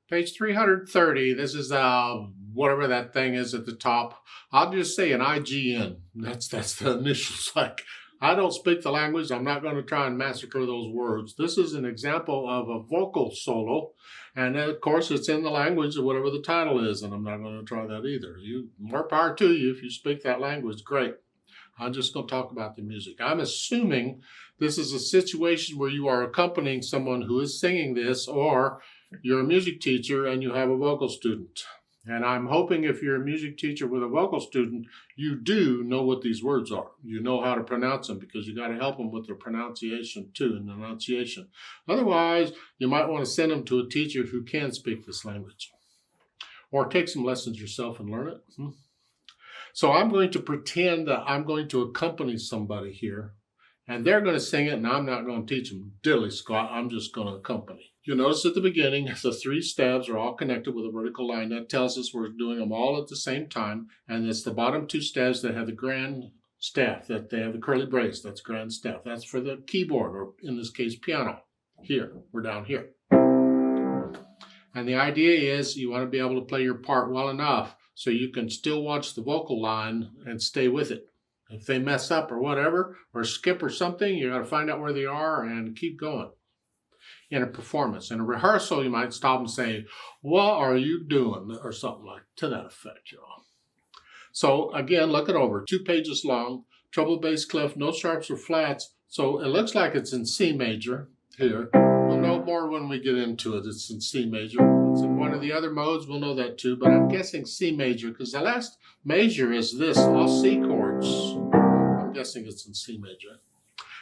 Page 330, this is whatever that thing is at the top. I'll just say an IGN. That's the initials. Like, I don't speak the language. I'm not going to try and massacre those words. This is an example of a vocal solo. And of course, it's in the language of whatever the title is. And I'm not going to try that either. More power to you if you speak that language. Great. I'm just going to talk about the music. I'm assuming this is a situation where you are accompanying someone who is singing this, or you're a music teacher and you have a vocal student. And I'm hoping if you're a music teacher with a vocal student, you do know what these words are. You know how to pronounce them, because you got to help them with their pronunciation too, and enunciation. Otherwise, you might want to send them to a teacher who can speak this language. Or take some lessons yourself and learn it. So I'm going to pretend that I'm going to accompany somebody here, and they're going to sing it, and I'm not going to teach them diddly squat. I'm just going to accompany. You'll notice at the beginning, the three stabs are all connected with a vertical line. That tells us we're doing them all at the same time, and it's the bottom two stabs that have the grand staff, that they have the curly brace. That's grand staff. That's for the keyboard, or in this case, piano. Here, we're down here. And the idea is you want to be able to play your part well enough so you can still watch the vocal line and stay with it. If they mess up or whatever, or skip or something, you got to find out where they are and keep going. In a performance, in a rehearsal, you might stop and say, "What are you doing?" or something like to that effect, y'all. So again, look it over. 2 pages long, treble, bass, clef, no sharps or flats. So it looks like it's in C major here. We'll know more when we get into it. It's in C major. If it's in one of the other modes, we'll know that too. But I'm guessing C major because the last measure is this, all C chords. I'm guessing it's in C major.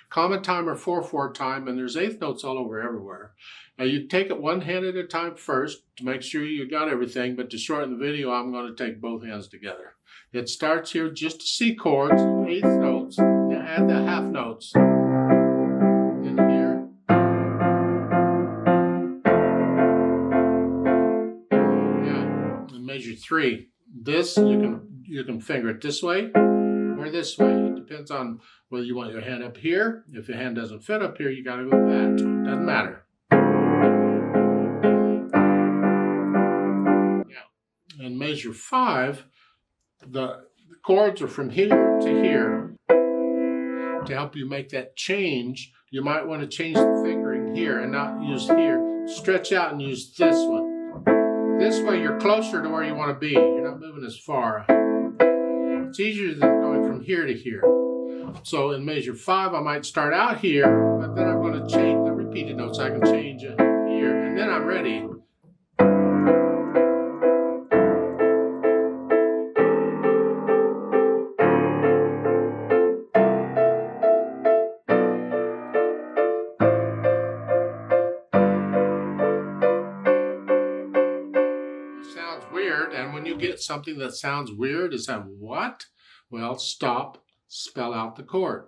Common time or 4/4 time, and there's eighth notes all over everywhere. Now you take it one hand at a time first to make sure you got everything, but to shorten the video, I'm going to take both hands together. It starts here just C chords, eighth notes, you add the half notes. In here. Yeah, in measure 3. This, you can finger it this way or this way. It depends on whether you want your hand up here. If your hand doesn't fit up here, you got to go with that. Doesn't matter. Yeah. In measure 5, the chords are from here to here. To help you make that change, you might want to change the fingering here and not use here. Stretch out and use this one. This way you're closer to where you want to be. You're not moving as far. It's easier than going from here to here. So in measure 5, I might start out here, but then I'm going to change the repeated notes. I can change it here, and then I'm ready. It sounds weird, and when you get something that sounds weird, is that what? Well, stop. Spell out the chord.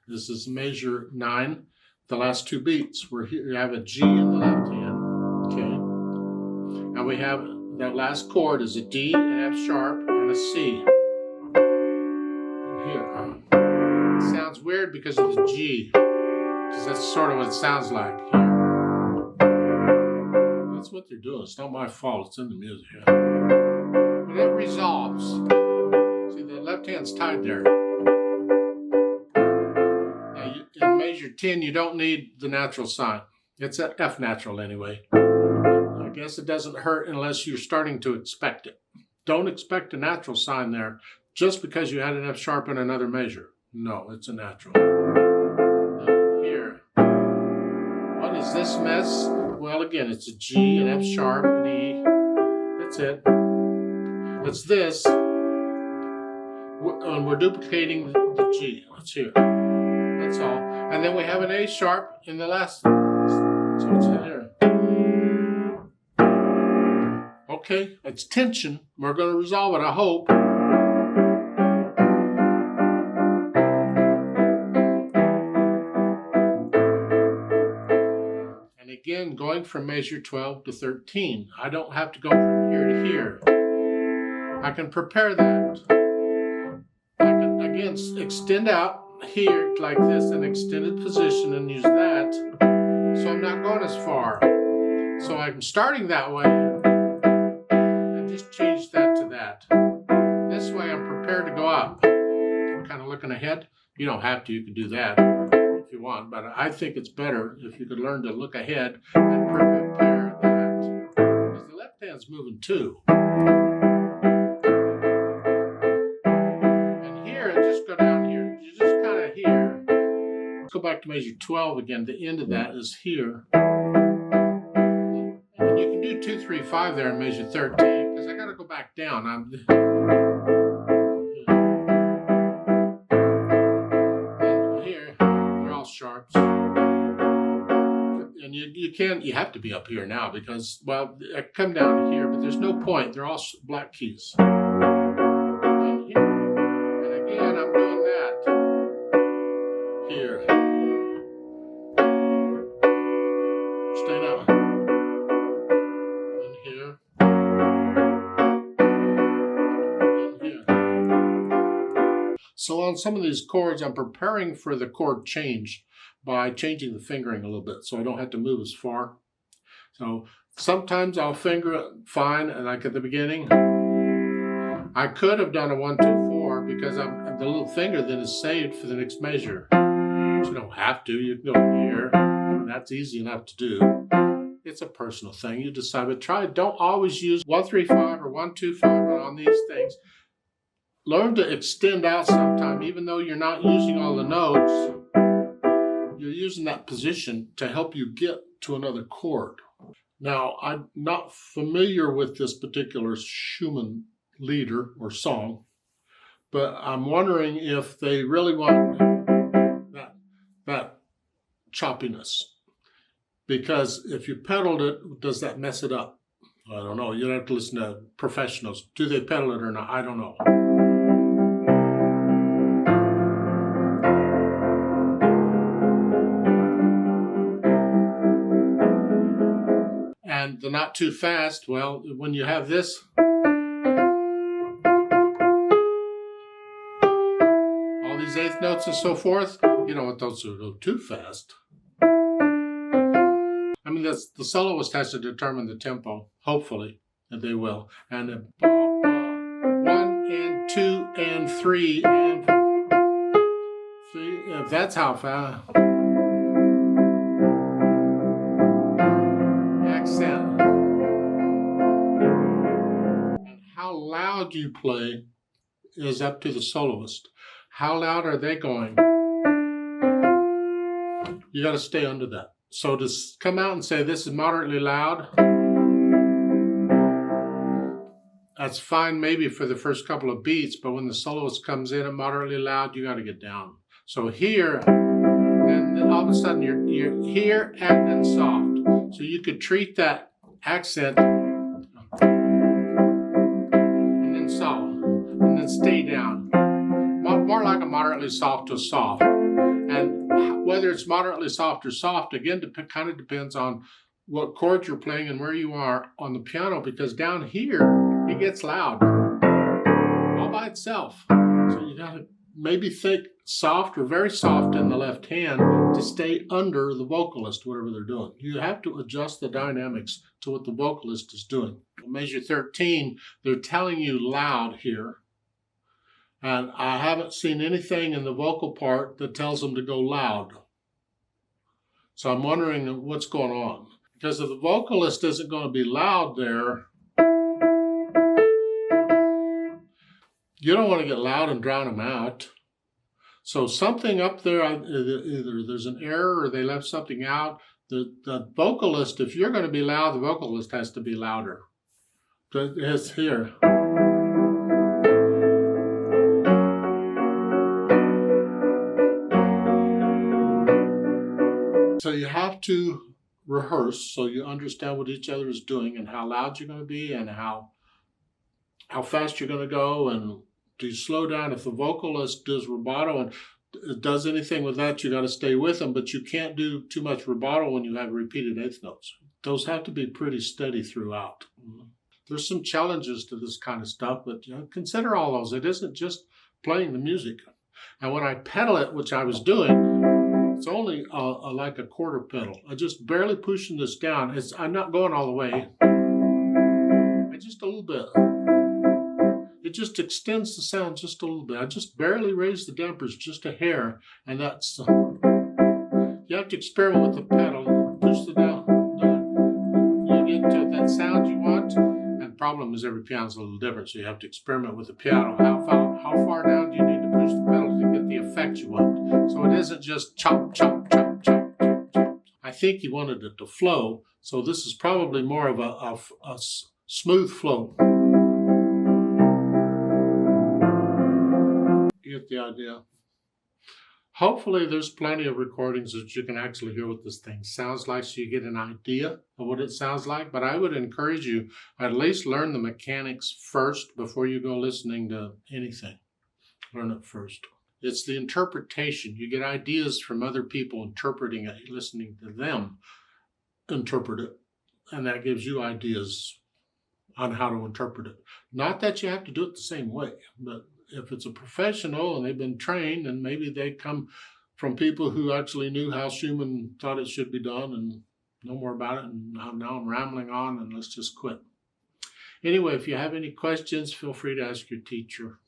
This is measure 9, the last 2 beats. We're here. You have a G in the left hand. Okay. And we have that last chord is a D, an F sharp, and a C. Here. It sounds weird because of the G. Because that's sort of what it sounds like here. That's what they're doing. It's not my fault. It's in the music. But it resolves. See, the left hand's tied there. In measure 10, you don't need the natural sign. It's an F natural anyway. I guess it doesn't hurt unless you're starting to expect it. Don't expect a natural sign there just because you had an F sharp in another measure. No, it's a natural. Here. What is this mess? Well, again, it's a G, an F sharp, an E. That's it. It's this. And we're duplicating the G. Let's hear it. That's all. And then we have an A sharp in the last. So it's in here. Okay, it's tension. We're going to resolve it, I hope. And again, going from measure 12 to 13. I don't have to go from here to here. I can prepare that. I can, again, extend out here like this, an extended position, and use that, so I'm not going as far. So I'm starting that way, just change that to that. This way I'm prepared to go up. I'm kind of looking ahead. You don't have to, you can do that if you want, but I think it's better if you could learn to look ahead and prepare that. Because the left hand's moving too. And here, just go down here. You just kind of here. Let's go back to measure 12 again. The end of that is here. And you can do 2, 3, 5 there in measure 13, because I got to go back down. And here, they're all sharps. And you have to be up here now because, well, I come down here, but there's no point. They're all black keys. And here, and again, I'm doing that here. Stay down. And here. And here. So on some of these chords, I'm preparing for the chord change by changing the fingering a little bit so I don't have to move as far. So sometimes I'll finger it fine, like at the beginning. I could have done a 1, 2, 4 because the little finger then is saved for the next measure. But you don't have to. You can go here. That's easy enough to do. It's a personal thing. You decide, but don't always use 1, 3, 5 or 1, 2, 5 on these things. Learn to extend out sometime, even though you're not using all the notes. You're using that position to help you get to another chord. Now, I'm not familiar with this particular Schumann lieder or song, but I'm wondering if they really want that choppiness. Because if you pedaled it, does that mess it up? I don't know. You'd have to listen to professionals. Do they pedal it or not? I don't know. And the not too fast, well, when you have this, all these eighth notes and so forth, you don't want those to go too fast. I mean, the soloist has to determine the tempo, hopefully, and they will. And then 1 and 2 and 3 and 4. If that's how fast. Accent. And how loud you play is up to the soloist. How loud are they going? You got to stay under that. So to come out and say this is moderately loud, that's fine maybe for the first couple of beats, but when the soloist comes in at moderately loud, you got to get down. So here, then all of a sudden you're here and then soft. So you could treat that accent and then soft, and then stay down. More like a moderately soft to soft. And whether it's moderately soft or soft, again, kind of depends on what chords you're playing and where you are on the piano, because down here, it gets loud all by itself. So you got to maybe think soft or very soft in the left hand to stay under the vocalist, whatever they're doing. You have to adjust the dynamics to what the vocalist is doing. In measure 13, they're telling you loud here. And I haven't seen anything in the vocal part that tells them to go loud. So I'm wondering what's going on. Because if the vocalist isn't going to be loud there, you don't want to get loud and drown them out. So something up there, either there's an error or they left something out. The vocalist, if you're going to be loud, the vocalist has to be louder. It's here. So you have to rehearse so you understand what each other is doing and how loud you're going to be and how fast you're going to go, and do you slow down. If the vocalist does rubato and does anything with that, you got to stay with them, but you can't do too much rubato when you have repeated eighth notes. Those have to be pretty steady throughout. There's some challenges to this kind of stuff, but consider all those. It isn't just playing the music. And when I pedal it, which I was doing, it's only like a quarter pedal. I just barely pushing this down. I'm not going all the way. I just a little bit. It just extends the sound just a little bit. I just barely raise the dampers just a hair, and that's, you have to experiment with the pedal. Push the down, you get to that sound you want. And the problem is every piano's a little different, so you have to experiment with the piano. How far down do you need to push the pedal to get the effect you want? So it isn't just chop, chop, chop, chop, chop, chop. I think he wanted it to flow, so this is probably more of a smooth flow. You get the idea. Hopefully there's plenty of recordings that you can actually hear what this thing sounds like, so you get an idea of what it sounds like. But I would encourage you at least learn the mechanics first before you go listening to anything. Learn it first. It's the interpretation. You get ideas from other people interpreting it, listening to them interpret it. And that gives you ideas on how to interpret it. Not that you have to do it the same way, but if it's a professional and they've been trained, and maybe they come from people who actually knew how Schumann thought it should be done and know more about it, and now I'm rambling on, and let's just quit. Anyway, if you have any questions, feel free to ask your teacher.